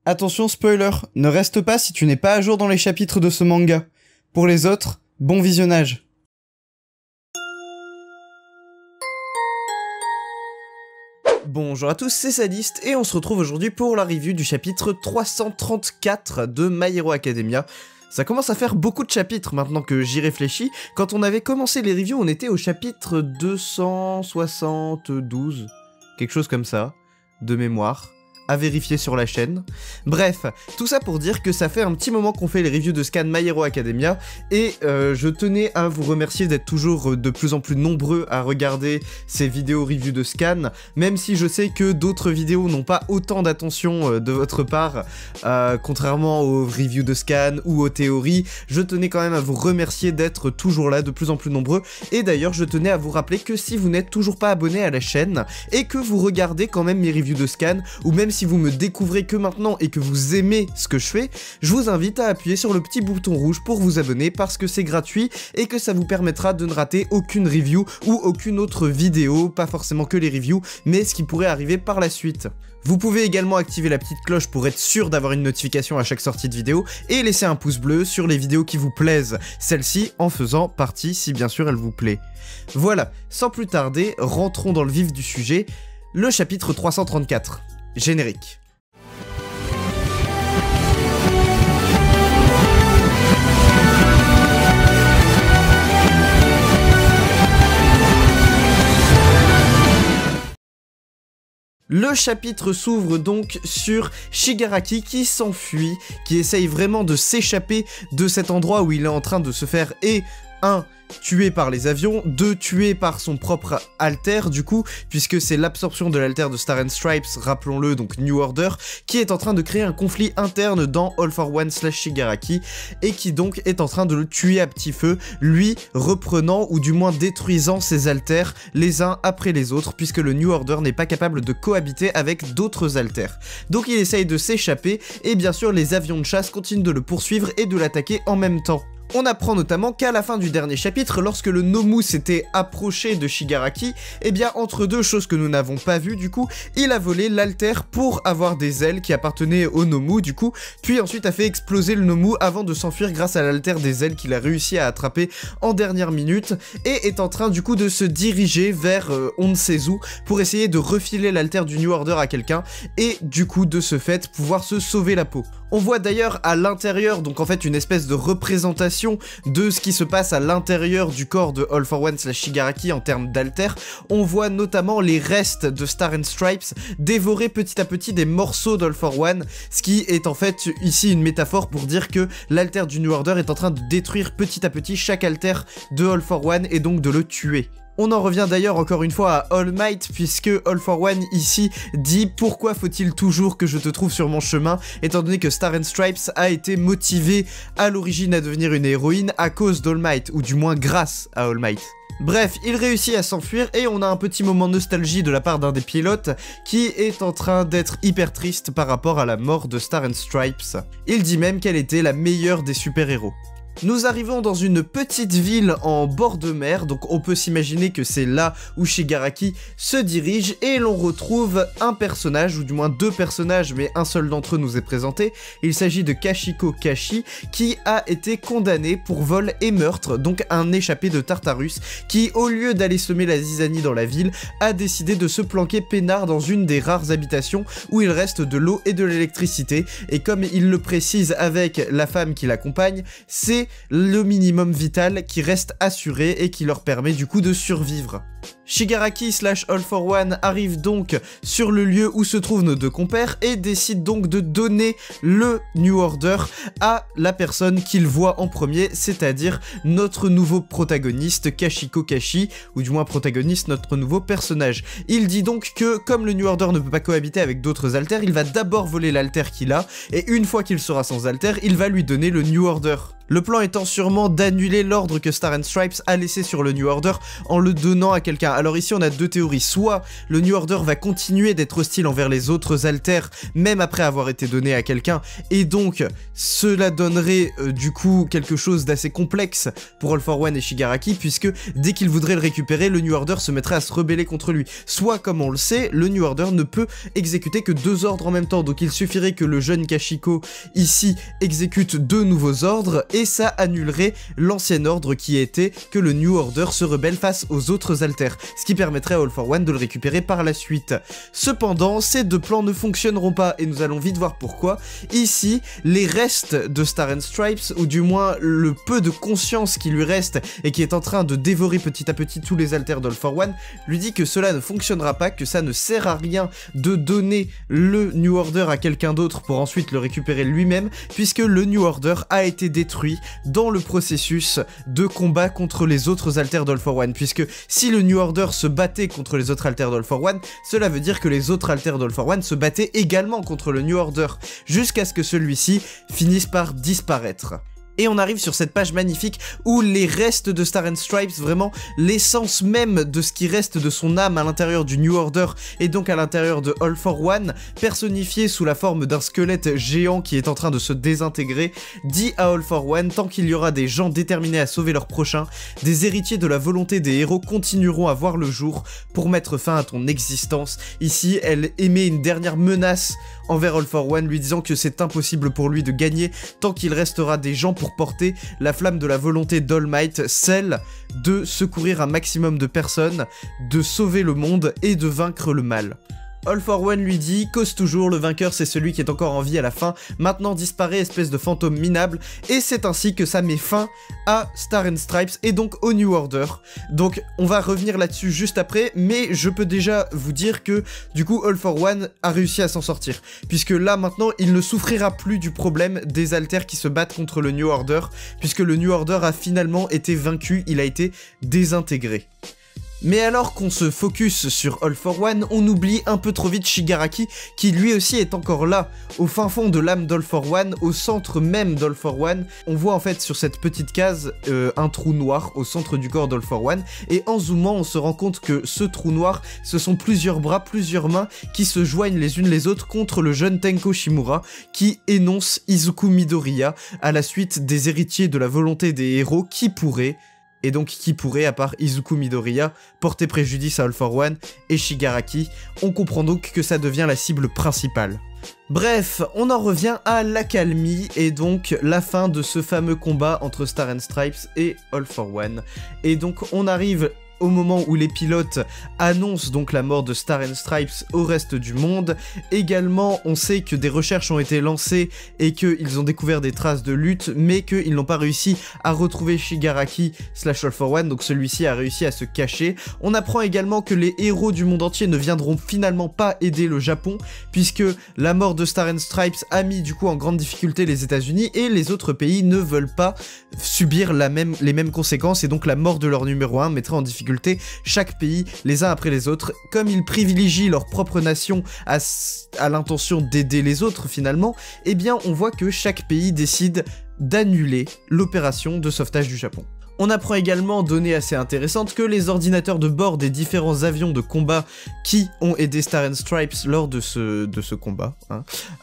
Attention spoiler, ne reste pas si tu n'es pas à jour dans les chapitres de ce manga. Pour les autres, bon visionnage. Bonjour à tous, c'est Sadiste et on se retrouve aujourd'hui pour la review du chapitre 334 de My Hero Academia. Ça commence à faire beaucoup de chapitres maintenant que j'y réfléchis. Quand on avait commencé les reviews, on était au chapitre 272, quelque chose comme ça, de mémoire. À vérifier sur la chaîne. Bref, tout ça pour dire que ça fait un petit moment qu'on fait les reviews de Scan My Hero Academia et je tenais à vous remercier d'être toujours de plus en plus nombreux à regarder ces vidéos reviews de Scan, même si je sais que d'autres vidéos n'ont pas autant d'attention de votre part, contrairement aux reviews de Scan ou aux théories, je tenais quand même à vous remercier d'être toujours là, de plus en plus nombreux, et d'ailleurs je tenais à vous rappeler que si vous n'êtes toujours pas abonné à la chaîne, et que vous regardez quand même mes reviews de Scan, ou même si vous me découvrez que maintenant et que vous aimez ce que je fais, je vous invite à appuyer sur le petit bouton rouge pour vous abonner parce que c'est gratuit et que ça vous permettra de ne rater aucune review ou aucune autre vidéo, pas forcément que les reviews, mais ce qui pourrait arriver par la suite. Vous pouvez également activer la petite cloche pour être sûr d'avoir une notification à chaque sortie de vidéo et laisser un pouce bleu sur les vidéos qui vous plaisent, celle-ci en faisant partie si bien sûr elle vous plaît. Voilà, sans plus tarder, rentrons dans le vif du sujet, le chapitre 334. Générique. Le chapitre s'ouvre donc sur Shigaraki qui s'enfuit, qui essaye vraiment de s'échapper de cet endroit où il est en train de se faire tué par les avions, 2 tué par son propre alter du coup, puisque c'est l'absorption de l'alter de Star and Stripes, rappelons-le, donc New Order, qui est en train de créer un conflit interne dans All for One / Shigaraki, et qui donc est en train de le tuer à petit feu, lui reprenant ou du moins détruisant ses alters les uns après les autres, puisque le New Order n'est pas capable de cohabiter avec d'autres alters. Donc il essaye de s'échapper, et bien sûr les avions de chasse continuent de le poursuivre et de l'attaquer en même temps. On apprend notamment qu'à la fin du dernier chapitre, lorsque le Nomu s'était approché de Shigaraki, eh bien entre deux choses que nous n'avons pas vues du coup, il a volé l'alter pour avoir des ailes qui appartenaient au Nomu du coup, puis ensuite a fait exploser le Nomu avant de s'enfuir grâce à l'alter des ailes qu'il a réussi à attraper en dernière minute, et est en train du coup de se diriger vers on ne sait où pour essayer de refiler l'alter du New Order à quelqu'un, et du coup de ce fait pouvoir se sauver la peau. On voit d'ailleurs à l'intérieur, donc en fait une espèce de représentation de ce qui se passe à l'intérieur du corps de All for One / Shigaraki en termes d'alter. On voit notamment les restes de Star and Stripes dévorer petit à petit des morceaux d'All for One, ce qui est en fait ici une métaphore pour dire que l'alter du New Order est en train de détruire petit à petit chaque alter de All for One et donc de le tuer. On en revient d'ailleurs encore une fois à All Might, puisque All for One ici dit « Pourquoi faut-il toujours que je te trouve sur mon chemin ?» étant donné que Star and Stripes a été motivé à l'origine à devenir une héroïne à cause d'All Might, ou du moins grâce à All Might. Bref, il réussit à s'enfuir et on a un petit moment nostalgie de la part d'un des pilotes qui est en train d'être hyper triste par rapport à la mort de Star and Stripes. Il dit même qu'elle était la meilleure des super-héros. Nous arrivons dans une petite ville en bord de mer, donc on peut s'imaginer que c'est là où Shigaraki se dirige, et l'on retrouve un personnage, ou du moins 2 personnages, mais un seul d'entre eux nous est présenté. Il s'agit de Kashiko Kashi, qui a été condamné pour vol et meurtre, donc un échappé de Tartarus, qui au lieu d'aller semer la zizanie dans la ville, a décidé de se planquer peinard dans une des rares habitations où il reste de l'eau et de l'électricité, et comme il le précise avec la femme qui l'accompagne, c'est le minimum vital qui reste assuré et qui leur permet du coup de survivre. Shigaraki / All for One arrive donc sur le lieu où se trouvent nos 2 compères et décide donc de donner le New Order à la personne qu'il voit en premier, c'est-à-dire notre nouveau protagoniste Kashiko Kashi, ou du moins protagoniste, notre nouveau personnage. Il dit donc que comme le New Order ne peut pas cohabiter avec d'autres alters, il va d'abord voler l'alter qu'il a, et une fois qu'il sera sans alter, il va lui donner le New Order. Le plan étant sûrement d'annuler l'ordre que Star and Stripes a laissé sur le New Order en le donnant à quelqu'un Alors ici on a deux théories, soit le New Order va continuer d'être hostile envers les autres alters, même après avoir été donné à quelqu'un, et donc cela donnerait du coup quelque chose d'assez complexe pour All For One et Shigaraki, puisque dès qu'il voudrait le récupérer, le New Order se mettrait à se rebeller contre lui. Soit, comme on le sait, le New Order ne peut exécuter que 2 ordres en même temps, donc il suffirait que le jeune Kashiko ici exécute 2 nouveaux ordres, et ça annulerait l'ancien ordre qui était que le New Order se rebelle face aux autres alters, ce qui permettrait à All For One de le récupérer par la suite. Cependant, ces 2 plans ne fonctionneront pas, et nous allons vite voir pourquoi. Ici, les restes de Star and Stripes, ou du moins le peu de conscience qui lui reste et qui est en train de dévorer petit à petit tous les alters d'All For One, lui dit que cela ne fonctionnera pas, que ça ne sert à rien de donner le New Order à quelqu'un d'autre pour ensuite le récupérer lui-même, puisque le New Order a été détruit dans le processus de combat contre les autres alters d'All For One, puisque si le New Order se battait contre les autres alters d'All For One, cela veut dire que les autres alters d'All For One se battaient également contre le New Order, jusqu'à ce que celui-ci finisse par disparaître. Et on arrive sur cette page magnifique où les restes de Star and Stripes, vraiment l'essence même de ce qui reste de son âme à l'intérieur du New Order et donc à l'intérieur de All For One, personnifié sous la forme d'un squelette géant qui est en train de se désintégrer, dit à All For One, tant qu'il y aura des gens déterminés à sauver leurs prochains, des héritiers de la volonté des héros continueront à voir le jour pour mettre fin à ton existence. Ici, elle émet une dernière menace envers All For One, lui disant que c'est impossible pour lui de gagner tant qu'il restera des gens pour porter la flamme de la volonté d'All Might, celle de secourir un maximum de personnes, de sauver le monde et de vaincre le mal. All For One lui dit, cause toujours, le vainqueur c'est celui qui est encore en vie à la fin, maintenant disparaît espèce de fantôme minable, et c'est ainsi que ça met fin à Star and Stripes et donc au New Order. Donc on va revenir là-dessus juste après, mais je peux déjà vous dire que du coup All For One a réussi à s'en sortir, puisque là maintenant il ne souffrira plus du problème des alters qui se battent contre le New Order, puisque le New Order a finalement été vaincu, il a été désintégré. Mais alors qu'on se focus sur All For One, on oublie un peu trop vite Shigaraki, qui lui aussi est encore là, au fin fond de l'âme d'All For One, au centre même d'All For One. On voit en fait sur cette petite case un trou noir au centre du corps d'All For One, et en zoomant on se rend compte que ce trou noir, ce sont plusieurs bras, plusieurs mains qui se joignent les unes les autres contre le jeune Tenko Shimura, qui énonce Izuku Midoriya à la suite des héritiers de la volonté des héros qui pourraient, et donc qui pourrait, à part Izuku Midoriya, porter préjudice à All For One et Shigaraki. On comprend donc que ça devient la cible principale. Bref, on en revient à l'accalmie et donc la fin de ce fameux combat entre Star and Stripes et All For One. Et donc on arrive au moment où les pilotes annoncent donc la mort de Star and Stripes au reste du monde. Également, on sait que des recherches ont été lancées et qu'ils ont découvert des traces de lutte, mais qu'ils n'ont pas réussi à retrouver Shigaraki / All For One, donc celui-ci a réussi à se cacher. On apprend également que les héros du monde entier ne viendront finalement pas aider le Japon, puisque la mort de Star and Stripes a mis du coup en grande difficulté les États-Unis et les autres pays ne veulent pas subir les mêmes conséquences, et donc la mort de leur numéro 1 mettrait en difficulté chaque pays les uns après les autres. Comme ils privilégient leur propre nation à l'intention d'aider les autres finalement, eh bien on voit que chaque pays décide d'annuler l'opération de sauvetage du Japon. On apprend également, donnée assez intéressante, que les ordinateurs de bord des différents avions de combat qui ont aidé Star and Stripes lors de ce combat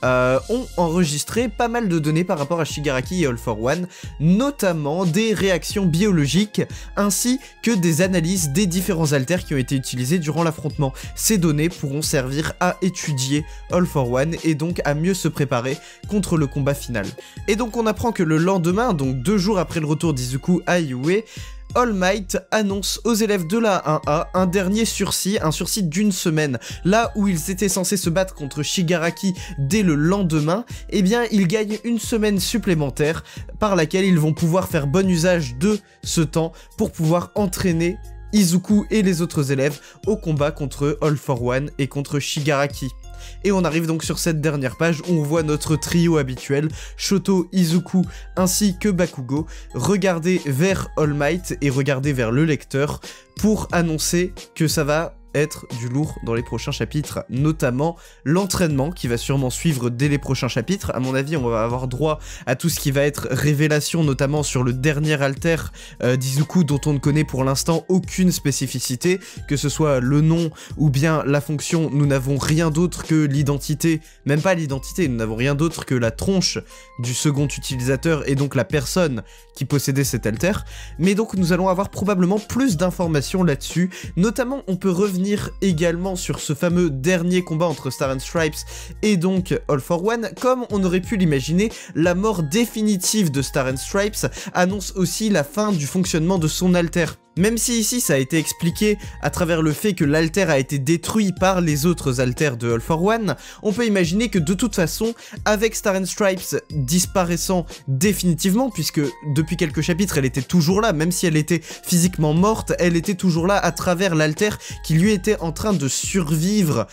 ont enregistré pas mal de données par rapport à Shigaraki et All For One, notamment des réactions biologiques ainsi que des analyses des différents alters qui ont été utilisés durant l'affrontement. Ces données pourront servir à étudier All For One et donc à mieux se préparer contre le combat final. Et donc on apprend que le lendemain, donc 2 jours après le retour d'Izuku à Yue, All Might annonce aux élèves de la 1A un dernier sursis, un sursis d'1 semaine. Là où ils étaient censés se battre contre Shigaraki dès le lendemain, eh bien ils gagnent 1 semaine supplémentaire par laquelle ils vont pouvoir faire bon usage de ce temps pour pouvoir entraîner Izuku et les autres élèves au combat contre All For One et contre Shigaraki. Et on arrive donc sur cette dernière page où on voit notre trio habituel, Shoto, Izuku ainsi que Bakugo, regarder vers All Might et regarder vers le lecteur pour annoncer que ça va être du lourd dans les prochains chapitres, notamment l'entraînement qui va sûrement suivre dès les prochains chapitres. À mon avis, on va avoir droit à tout ce qui va être révélation, notamment sur le dernier alter d'Izuku dont on ne connaît pour l'instant aucune spécificité, que ce soit le nom ou bien la fonction. Nous n'avons rien d'autre que l'identité, même pas l'identité, nous n'avons rien d'autre que la tronche du second utilisateur et donc la personne qui possédait cet alter. Mais donc nous allons avoir probablement plus d'informations là-dessus. Notamment, on peut revenir également sur ce fameux dernier combat entre Star and Stripes et donc All for One. Comme on aurait pu l'imaginer, la mort définitive de Star and Stripes annonce aussi la fin du fonctionnement de son alter. Même si ici ça a été expliqué à travers le fait que l'alter a été détruit par les autres alters de All for One, on peut imaginer que de toute façon, avec Star and Stripes disparaissant définitivement, puisque depuis quelques chapitres elle était toujours là, même si elle était physiquement morte, elle était toujours là à travers l'alter qui lui était en train de survivre,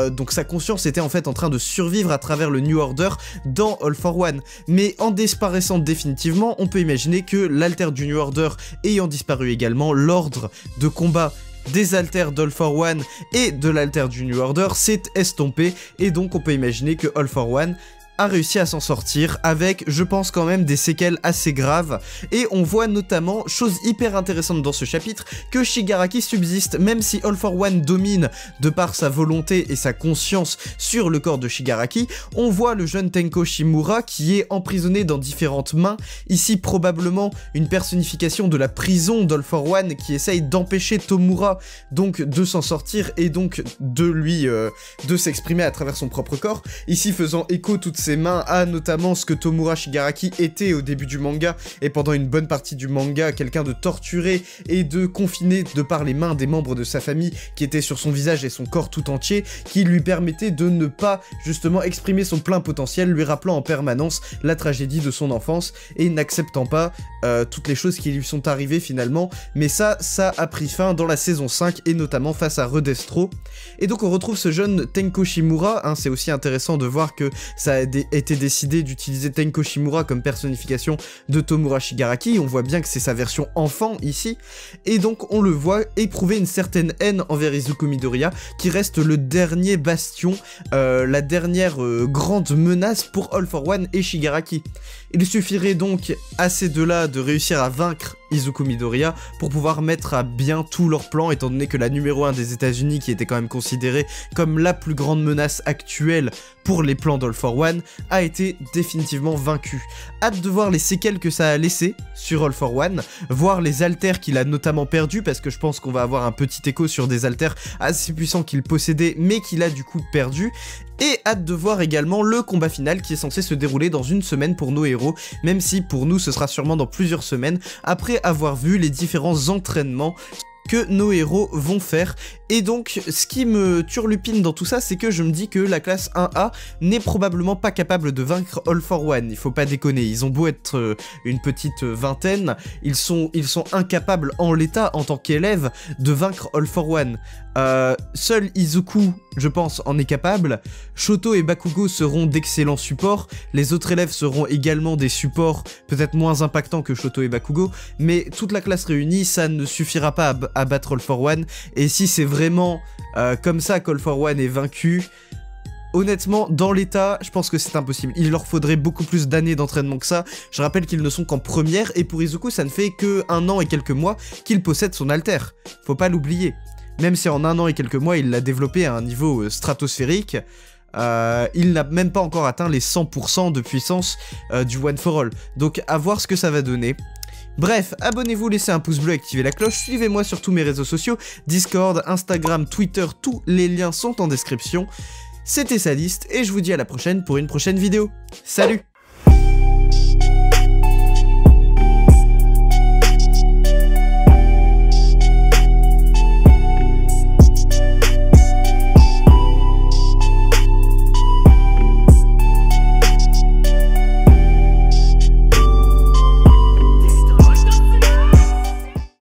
donc sa conscience était en fait en train de survivre à travers le New Order dans All for One. Mais en disparaissant définitivement, on peut imaginer que l'alter du New Order ayant disparu également, l'ordre de combat des alters d'All for One et de l'alter du New Order s'est estompé, et donc on peut imaginer que All for One a réussi à s'en sortir avec, je pense quand même, des séquelles assez graves. Et on voit notamment, chose hyper intéressante dans ce chapitre, que Shigaraki subsiste, même si All for One domine de par sa volonté et sa conscience sur le corps de Shigaraki. On voit le jeune Tenko Shimura qui est emprisonné dans différentes mains, ici probablement une personnification de la prison d'All for One qui essaye d'empêcher Tomura donc de s'en sortir et donc de lui de s'exprimer à travers son propre corps, ici faisant écho toutes ses mains à notamment ce que Tomura Shigaraki était au début du manga et pendant une bonne partie du manga, quelqu'un de torturé et de confiné de par les mains des membres de sa famille qui étaient sur son visage et son corps tout entier, qui lui permettait de ne pas justement exprimer son plein potentiel, lui rappelant en permanence la tragédie de son enfance et n'acceptant pas toutes les choses qui lui sont arrivées finalement. Mais ça a pris fin dans la saison 5 et notamment face à Redestro. Et donc on retrouve ce jeune Tenko Shimura, hein, c'est aussi intéressant de voir que ça a été décidé d'utiliser Tenko Shimura comme personnification de Tomura Shigaraki. On voit bien que c'est sa version enfant ici, et donc on le voit éprouver une certaine haine envers Izuku Midoriya, qui reste le dernier bastion, la dernière grande menace pour All for One et Shigaraki. Il suffirait donc à ces deux-là de réussir à vaincre Izuku Midoriya pour pouvoir mettre à bien tous leurs plans, étant donné que la numéro 1 des États-Unis, qui était quand même considérée comme la plus grande menace actuelle pour les plans d'All for One, a été définitivement vaincue. Hâte de voir les séquelles que ça a laissé sur All for One, voir les alters qu'il a notamment perdus, parce que je pense qu'on va avoir un petit écho sur des alters assez puissants qu'il possédait mais qu'il a du coup perdu. Et hâte de voir également le combat final qui est censé se dérouler dans une semaine pour nos héros, même si pour nous ce sera sûrement dans plusieurs semaines, après avoir vu les différents entraînements que nos héros vont faire. Et donc ce qui me turlupine dans tout ça, c'est que je me dis que la classe 1A n'est probablement pas capable de vaincre All for One. Il faut pas déconner, ils ont beau être une petite vingtaine, ils sont incapables en l'état en tant qu'élèves de vaincre All for One. Seul Izuku, je pense, en est capable. Shoto et Bakugo seront d'excellents supports, les autres élèves seront également des supports peut-être moins impactants que Shoto et Bakugo, mais toute la classe réunie, ça ne suffira pas à battre All for One. Et si c'est vraiment comme ça qu'All for One est vaincu, honnêtement, dans l'état, je pense que c'est impossible. Il leur faudrait beaucoup plus d'années d'entraînement que ça. Je rappelle qu'ils ne sont qu'en première, et pour Izuku, ça ne fait que 1 an et quelques mois qu'il possède son alter. Faut pas l'oublier. Même si en 1 an et quelques mois, il l'a développé à un niveau stratosphérique, il n'a même pas encore atteint les 100% de puissance du One for All. Donc, à voir ce que ça va donner. Bref, abonnez-vous, laissez un pouce bleu, activez la cloche, suivez-moi sur tous mes réseaux sociaux, Discord, Instagram, Twitter, tous les liens sont en description. C'était Sadist, et je vous dis à la prochaine pour une prochaine vidéo. Salut!